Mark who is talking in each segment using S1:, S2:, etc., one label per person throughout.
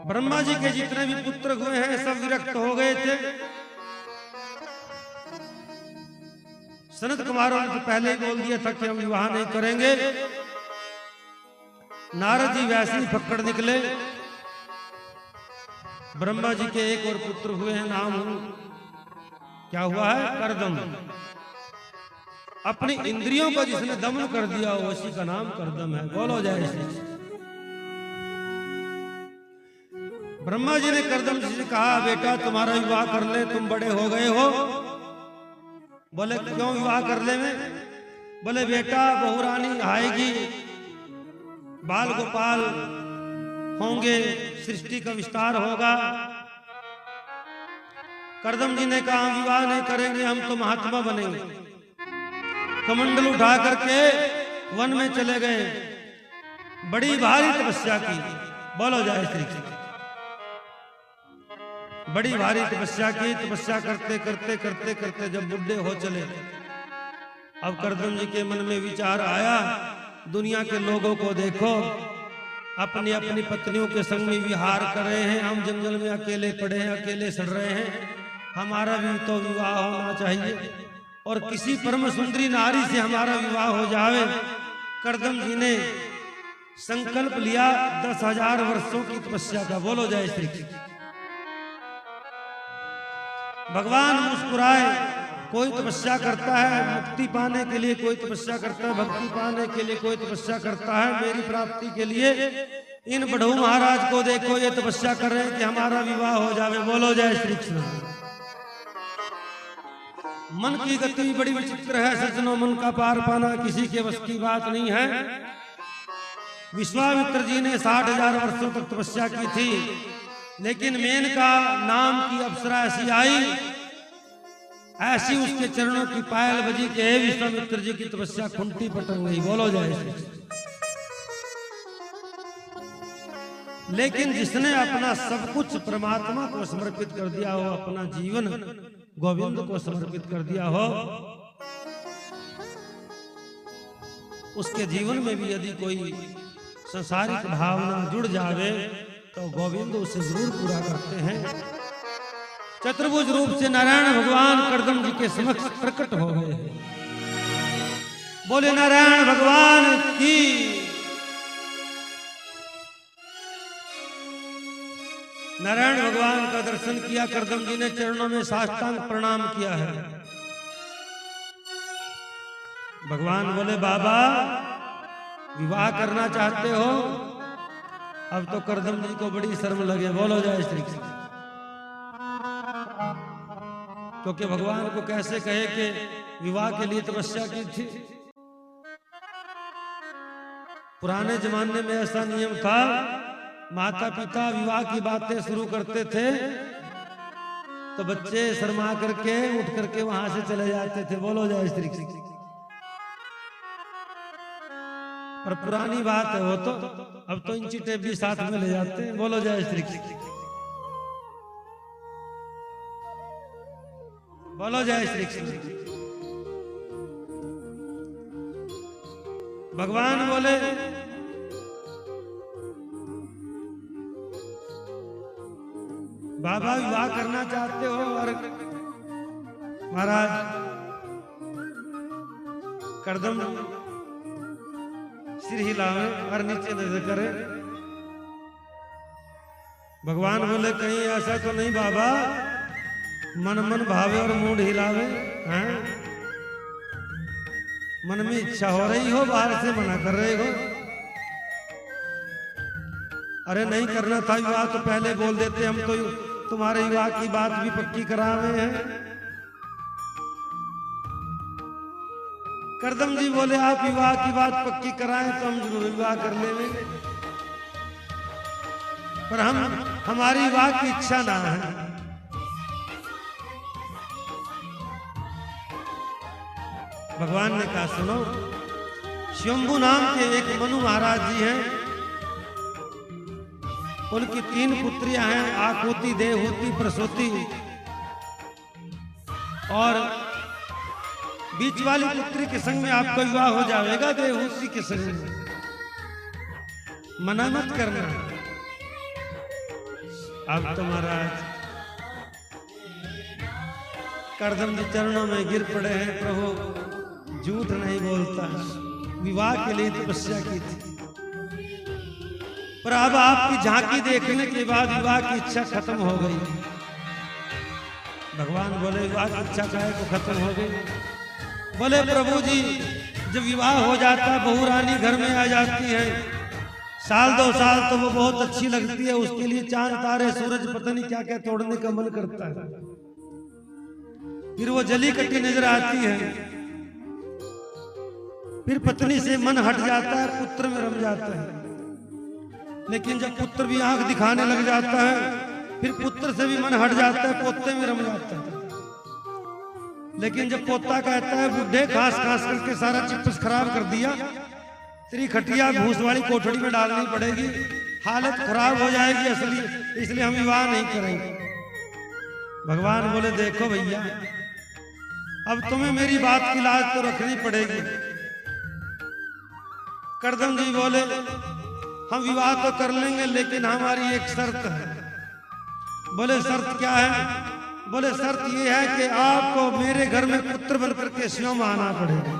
S1: ब्रह्मा जी के जितने भी पुत्र हुए हैं सब विरक्त हो गए थे। सनत कुमारों ने तो पहले ही बोल दिया था कि हम विवाह नहीं करेंगे। नारद जी वैसे ही फक्कड़ निकले। ब्रह्मा जी के एक और पुत्र हुए हैं, नाम क्या हुआ है? करदम। अपनी इंद्रियों को जिसने दमन कर दिया उसी का नाम करदम है। बोलो जय श्री कृष्ण। ब्रह्मा जी ने करदम जी से कहा, बेटा तुम्हारा विवाह कर ले, तुम बड़े हो गए हो। बोले क्यों विवाह कर ले में? बोले बेटा बहुरानी आएगी, बाल गोपाल होंगे, सृष्टि का विस्तार होगा। करदम जी ने कहा विवाह नहीं करेंगे, हम तो महात्मा बनेंगे। कमंडल उठा करके वन में चले गए, बड़ी भारी तपस्या की। बोलो जय श्री कृष्ण। बड़ी भारी तपस्या की। तपस्या करते करते करते करते जब बुढ़े हो चले, अब करदम जी के मन में विचार आया, दुनिया के लोगों को देखो, अपनी अपनी पत्नियों के संग में विहार कर रहे हैं, हम जंगल में अकेले पड़े हैं, अकेले सड़ रहे हैं। हमारा भी तो विवाह होना चाहिए और किसी परम सुंदरी नारी से हमारा विवाह हो जाए। करदम जी ने संकल्प लिया 10,000 वर्षों की तपस्या का। बोलो जय श्री कृष्ण। भगवान मुस्कुराए। कोई तपस्या करता है मुक्ति पाने के लिए, कोई तपस्या करता है भक्ति पाने के लिए, कोई तपस्या करता है मेरी प्राप्ति के लिए। इन बड़ू महाराज को देखो, ये तपस्या कर रहे हैं कि हमारा विवाह हो जाए। बोलो जय श्री कृष्ण। मन की गति बड़ी विचित्र है सज्जनों, मन का पार पाना किसी के बस की बात नहीं है। विश्वामित्र जी ने 60,000 वर्षों तक तपस्या की थी, लेकिन मेनका नाम की अप्सरा ऐसी आई, ऐसी उसके चरणों की पायल बजी के विश्वामित्र जी की तपस्या खुंटी पटक गई। बोलो जय श्री कृष्ण। लेकिन जिसने अपना सब कुछ परमात्मा को समर्पित कर दिया हो, अपना जीवन गोविंद को समर्पित कर दिया हो, उसके जीवन में भी यदि कोई संसारिक भावना जुड़ जावे तो गोविंद उसे जरूर पूरा करते हैं। चतुर्भुज रूप से नारायण भगवान करदम जी के समक्ष प्रकट हो गए हैं। बोले नारायण भगवान की। नारायण भगवान का दर्शन किया करदम जी ने, चरणों में साष्टांग प्रणाम किया है। भगवान बोले बाबा विवाह करना चाहते हो? अब तो करदम जी को बड़ी शर्म लगे। बोलो जय श्री कृष्ण। क्योंकि भगवान को कैसे कहे कि विवाह के लिए तपस्या की थी। पुराने जमाने में ऐसा नियम था, माता पिता विवाह की बातें शुरू करते थे तो बच्चे शर्मा करके उठ करके वहां से चले जाते थे। बोलो जय श्री कृष्ण। पर पुरानी बात है वो तो, अब तो इंची टेप भी साथ में ले जाते हैं। बोलो जय श्री कृष्ण। बोलो जय श्री कृष्ण। भगवान बोले बाबा विवाह करना चाहते हो? और महाराज करदम सिर हिलावे और नीचे नजर करे। भगवान बोले कहीं ऐसा तो नहीं बाबा, मन मन भावे और मूड हिलावे हैं? मन में इच्छा हो रही हो, बाहर से मना कर रहे हो। अरे नहीं करना था विवाह तो पहले बोल देते, हम तो तुम्हारे विवाह की बात भी पक्की करा रहे हैं। करदम जी बोले आप विवाह की बात पक्की कराएं तो हम जरूर विवाह कर लेंगे, पर हमारी विवाह की इच्छा ना है। भगवान ने कहा सुनो, शंभु नाम के एक मनु महाराज जी हैं, उनकी 3 पुत्रियां हैं, आकुति, देवहूति, प्रसूति, और बीच वाली पुत्री के संग में आपका विवाह हो जाएगा, देवहूति के संग में। मना मत करना। अब तो महाराज करदम जी चरणों में गिर पड़े हैं। प्रभु झूठ नहीं बोलता, विवाह के लिए तपस्या की थी, पर अब आपकी झांकी देखने के बाद विवाह की इच्छा खत्म हो गई। भगवान बोले विवाह की इच्छा काहे को खत्म हो गई? बोले प्रभु जी जब विवाह हो जाता बहू रानी घर में आ जाती है, साल 2 साल तो वो बहुत अच्छी लगती है, उसके लिए चांद तारे सूरज पता नहीं क्या क्या तोड़ने का मन करता है, फिर वो जली कटी नजर आती है, फिर पत्नी से मन हट जाता है, पुत्र में रम जाता है। लेकिन जब पुत्र भी आंख दिखाने लग जाता है, फिर पुत्र से भी मन हट जाता है, पोते में रम जाता है। लेकिन जब पोता कहता है बुढ़े खास खास करके सारा चिप्स खराब कर दिया, तेरी खटिया भूस वाली कोठड़ी में डालनी पड़ेगी, हालत खराब हो जाएगी असली, इसलिए हम विवाह नहीं करेंगे। भगवान बोले देखो भैया अब तुम्हें मेरी बात की लाज तो रखनी पड़ेगी। करदम जी बोले हम विवाह तो कर लेंगे लेकिन हमारी एक शर्त है। बोले शर्त क्या है? बोले शर्त ये है कि आपको मेरे घर में पुत्र बनकर के स्वयं आना पड़ेगा।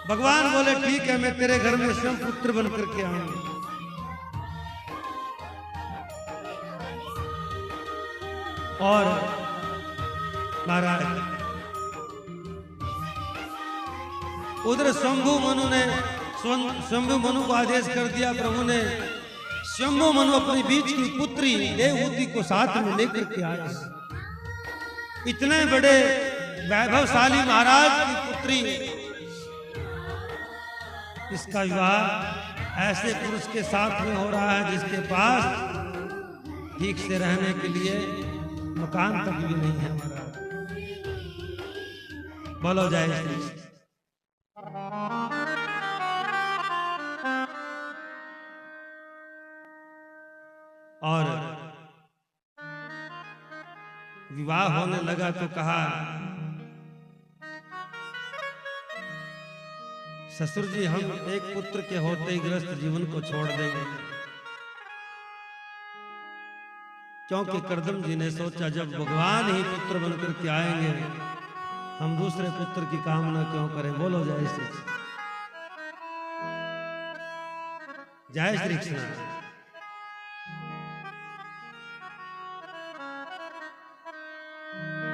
S1: भगवान बोले ठीक है, मैं तेरे घर में स्वयं पुत्र बनकर के आऊंगा। और महाराज उधर शंभु मनु ने शंभु मनु को आदेश कर दिया, प्रभु ने शंभु मनु अपने बीच की पुत्री देवहूति को साथ में लेकर के आए। इतने बड़े वैभवशाली महाराज की पुत्री, इसका विवाह ऐसे पुरुष के साथ में हो रहा है जिसके पास ठीक से रहने के लिए मकान तक भी नहीं है। हमारा बोलो जय श्री कृष्ण। और विवाह होने लगा तो कहा ससुर जी हम एक पुत्र के होते ही गृहस्थ जीवन को छोड़ देंगे, क्योंकि करदम जी ने सोचा जब भगवान ही पुत्र बनकर के आएंगे हम दूसरे पुत्र की कामना क्यों करें। बोलो जय श्री कृष्ण। जय श्री कृष्ण।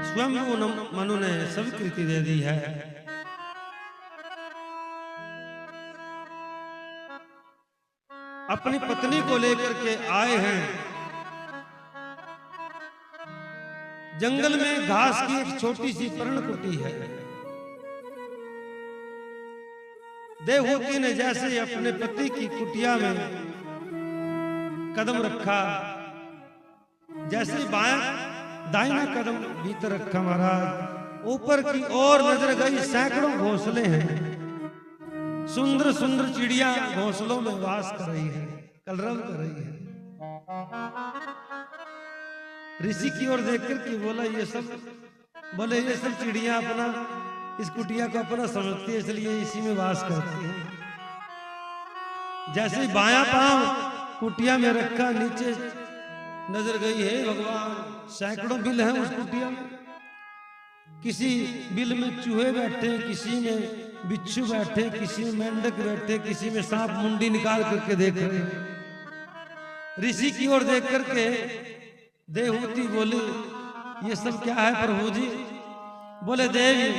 S1: स्वयं मनु ने स्वीकृति दे दी है। अपनी पत्नी को लेकर के आए हैं। जंगल में घास की एक छोटी सी पर्णकुटी है। देवहूति ने जैसे अपने पति की कुटिया में कदम रखा, जैसे दाहिना कदम भीतर रखा महाराज, ऊपर की ओर नजर गई, सैकड़ों घोंसले हैं, सुंदर सुंदर चिड़िया घोंसलों में वास कर रही है, कलरव कर रही है। ऋषि की ओर देखकर के बोला ये सब चिड़िया अपना इस कुटिया को अपना समझती है, इसलिए इसी में वास करती है। जैसे बायां पांव कुटिया में रखा, नीचे नजर गई है भगवान, सैकड़ों बिल हैं उस कुटिया में। किसी बिल में चूहे बैठे, किसी में बिच्छू बैठे, किसी में मेंढक बैठे, किसी में सांप मुंडी निकाल करके देख रहे। ऋषि की ओर देख करके देवहूति बोली ये सब क्या है प्रभु जी? बोले देवी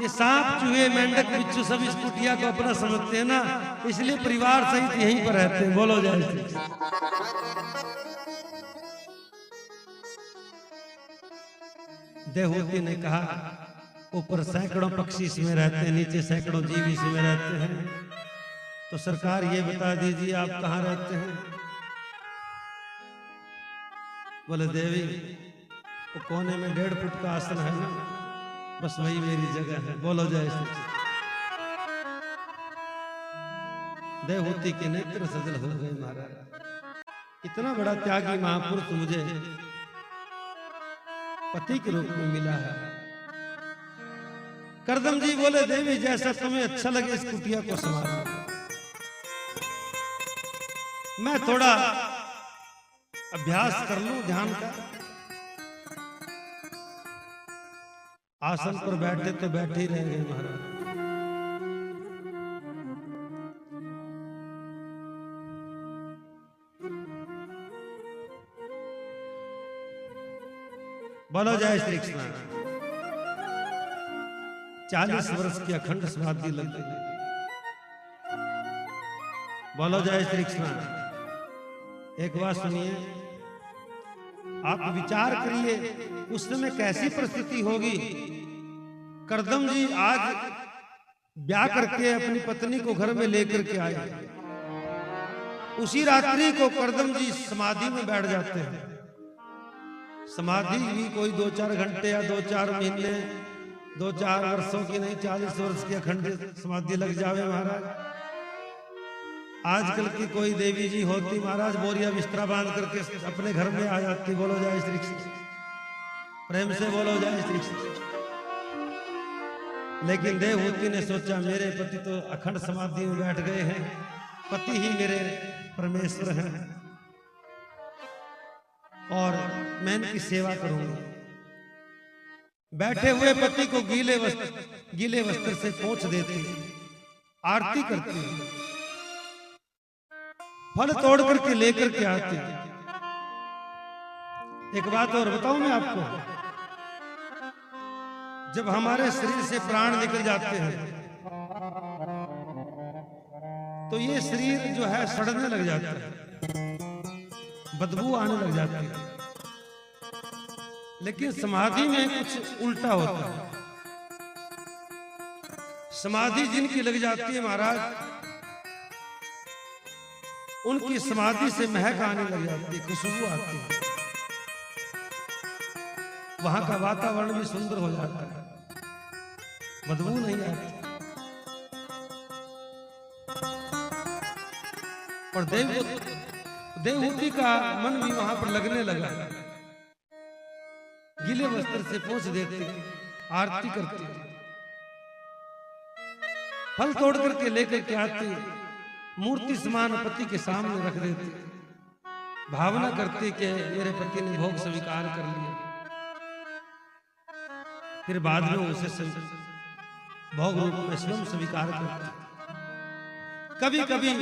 S1: ये सांप चूहे मेंढक बिच्छू सब इस कुटिया को अपना समझते हैं ना, इसलिए परिवार सहित यहीं पर रहते हैं। बोलो जय श्री कृष्ण। देवहूति ने कहा ऊपर सैकड़ों पक्षी इसमें रहते हैं, नीचे सैकड़ों जीव इसमें रहते हैं, तो सरकार ये बता दीजिए आप कहाँ रहते हैं? बोले देवी वो कोने में 1.5 फुट का आसन है ना, बस वही मेरी जगह है। बोलो जय श्री कृष्ण। देवहूति के नेत्र सजल हो गए महाराज। इतना बड़ा त्यागी महापुरुष मुझे पति के रूप में मिला है। करदम जी बोले देवी जैसा तुम्हें अच्छा लगे इस कुटिया को संभालो। मैं थोड़ा अभ्यास कर लूं ध्यान का। आसन पर बैठे तो बैठे ही रह गए महाराज। बोलो जय श्री कृष्ण। 40 वर्ष की अखंड समाधि लग गई। बोलो जय श्री कृष्ण। एक बात सुनिए, आप विचार करिए उस समय कैसी परिस्थिति होगी। करदम जी आज ब्याह करके अपनी पत्नी को घर में लेकर के आए। उसी रात्रि को करदम जी समाधि में बैठ जाते हैं। समाधि भी कोई 2-4 घंटे या 2-4 महीने 2-4 वर्षों की नहीं, 40 वर्ष की अखंड समाधि लग जावे महाराज। आजकल की कोई देवी जी होती महाराज, बोरिया बिस्तरा बांध करके अपने घर में आ जाती। बोलो जय श्री कृष्ण। प्रेम से बोलो जय श्री कृष्ण। लेकिन देवहूति ने सोचा मेरे पति तो अखंड समाधि में बैठ गए हैं, पति ही मेरे परमेश्वर हैं और मैं इनकी सेवा करूंगी। बैठे हुए पति को गीले वस्त्र से पोंछ देती, आरती करती, फल तोड़ करके लेकर के आती। एक बात और बताऊं मैं आपको, जब हमारे शरीर से प्राण निकल जाते हैं तो ये शरीर जो है सड़ने लग जाता है, बदबू आने लग जाती है। लेकिन समाधि में कुछ उल्टा होता है। समाधि जिनकी लग जाती है महाराज, उनकी समाधि से महक आने लग जाती है, खुशबू आती है, वहां का वातावरण भी सुंदर हो जाता है, बदबू नहीं आती। और देवहूति का मन भी वहां पर लगने लगा। गीले वस्त्र से पोंछ देती, आरती करती, फल तोड़ करके लेकर के आती, मूर्ति समान पति के सामने रख देती, भावना करती कि मेरे पति ने भोग स्वीकार कर लिया। फिर बाद में उसे भोग रूप में स्वयं स्वीकार करती। कभी कभी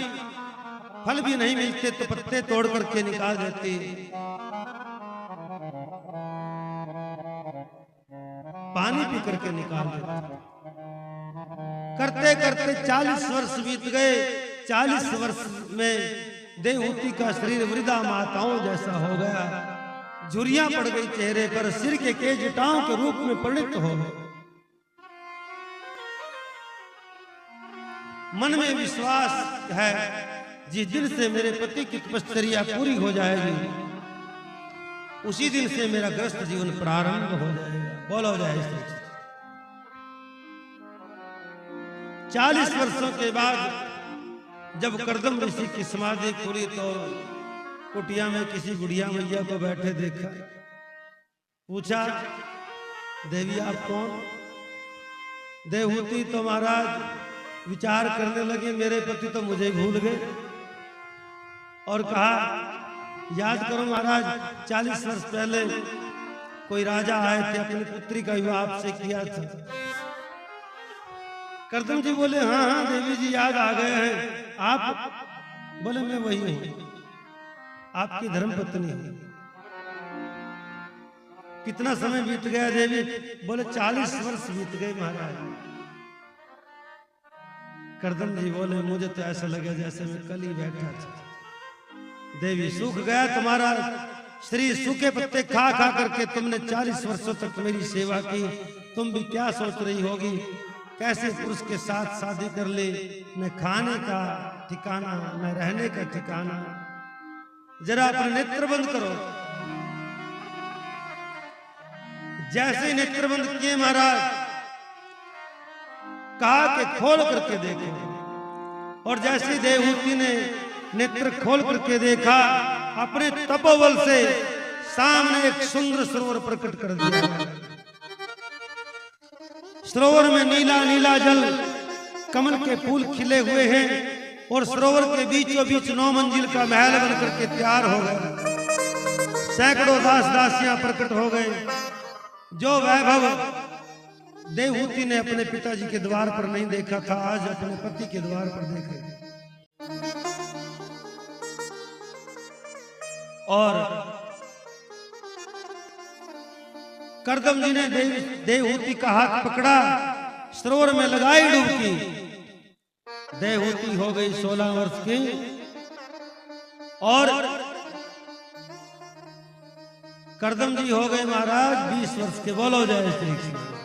S1: फल भी नहीं मिलते तो पत्ते तोड़ करके निकाल देती, पानी पी करके निकाल देती। करते करते 40 वर्ष बीत गए। 40 वर्ष में देवहूति का शरीर वृद्धा माताओं जैसा हो गया, झुर्रियां पड़ गई चेहरे पर, सिर के जटाओं के रूप में परिणत हो गए। मन में विश्वास है जिस दिन से मेरे पति की तपश्चर्या पूरी हो जाएगी उसी दिन से मेरा ग्रस्त जीवन प्रारंभ हो जाएगा। बोलो जय श्री कृष्ण। 40 वर्षों के बाद जब करदम ऋषि की समाधि खुली तो कुटिया में किसी गुड़िया मैया को बैठे देखा। पूछा, देवी आप कौन? देवहूति तो महाराज विचार करने लगी, मेरे पति तो मुझे भूल गए, और कहा याद करो महाराज 40 वर्ष पहले कोई राजा आए थे, अपनी पुत्री का विवाह आपसे किया था। करदम जी बोले हाँ हाँ देवी जी याद आ गए हैं। आप? बोले मैं वही हूं, आपकी धर्मपत्नी। कितना समय बीत गया देवी? बोले 40 वर्ष बीत गए महाराज। करदम जी बोले मुझे तो ऐसा लगे जैसे मैं कल ही बैठा था। देवी सूख गया तुम्हारा शरीर, सूखे पत्ते खा खा करके तुमने 40 वर्षों तक मेरी सेवा की। तुम भी क्या सोच रही होगी कैसे पुरुष के साथ शादी कर ले, न खाने का ठिकाना न रहने का ठिकाना। जरा अपने नेत्र बंद करो। जैसे नेत्र बंद किए महाराज, कहा कि खोल करके देखो, और जैसे देवहूति ने नेत्र खोल करके देखा, अपने तपोबल से सामने एक सुंदर सरोवर प्रकट कर दिया। सरोवर में नीला नीला जल, कमल के फूल खिले हुए हैं, और सरोवर के बीचों बीच 9 मंजिल का महल बनकर के तैयार हो गया। सैकड़ों दास दासियां प्रकट हो गए। जो वैभव देवहूति ने अपने पिताजी के द्वार पर नहीं देखा था, आज अपने पति के द्वार पर देखे। और करदम जी ने देवहूति का हाथ पकड़ा, सरोवर में लगाई डुबकी। देवहूति हो गई 16 वर्ष की और करदम जी हो गए महाराज 20 वर्ष के। बोलो जय श्री कृष्ण।